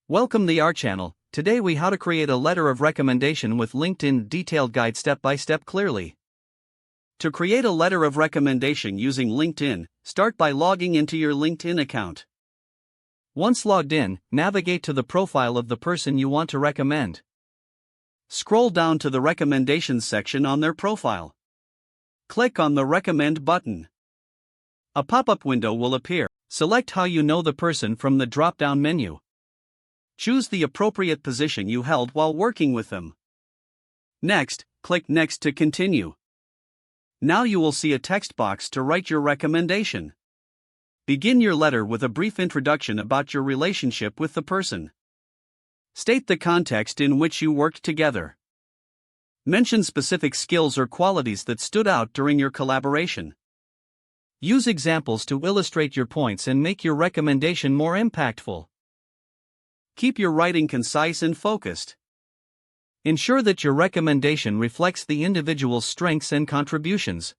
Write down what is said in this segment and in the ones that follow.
Welcome to our channel. Today we how to create a letter of recommendation with LinkedIn detailed guide step by step clearly. To create a letter of recommendation using LinkedIn, start by logging into your LinkedIn account. Once logged in, navigate to the profile of the person you want to recommend. Scroll down to the recommendations section on their profile. Click on the recommend button. A pop-up window will appear. Select how you know the person from the drop-down menu. Choose the appropriate position you held while working with them. Next, click Next to continue. Now you will see a text box to write your recommendation. Begin your letter with a brief introduction about your relationship with the person. State the context in which you worked together. Mention specific skills or qualities that stood out during your collaboration. Use examples to illustrate your points and make your recommendation more impactful. Keep your writing concise and focused. Ensure that your recommendation reflects the individual's strengths and contributions.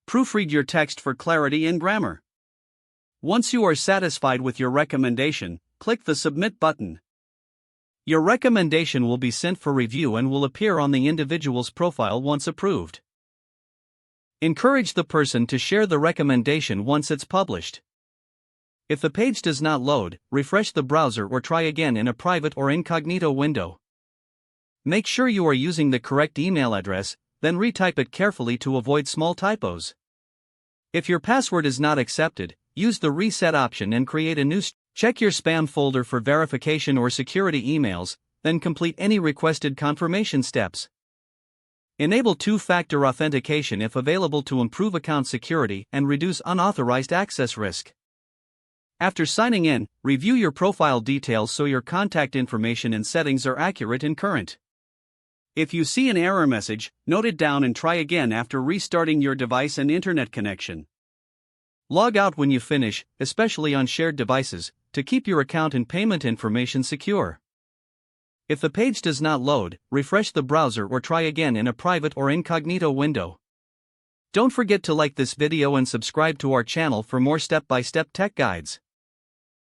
Proofread your text for clarity and grammar. Once you are satisfied with your recommendation, click the Submit button. Your recommendation will be sent for review and will appear on the individual's profile once approved. Encourage the person to share the recommendation once it's published. If the page does not load, refresh the browser or try again in a private or incognito window. Make sure you are using the correct email address, then retype it carefully to avoid small typos. If your password is not accepted, use the reset option and create a new. Check your spam folder for verification or security emails, then complete any requested confirmation steps. Enable two-factor authentication if available to improve account security and reduce unauthorized access risk. After signing in, review your profile details so your contact information and settings are accurate and current. If you see an error message, note it down and try again after restarting your device and internet connection. Log out when you finish, especially on shared devices, to keep your account and payment information secure. If the page does not load, refresh the browser or try again in a private or incognito window. Don't forget to like this video and subscribe to our channel for more step-by-step tech guides.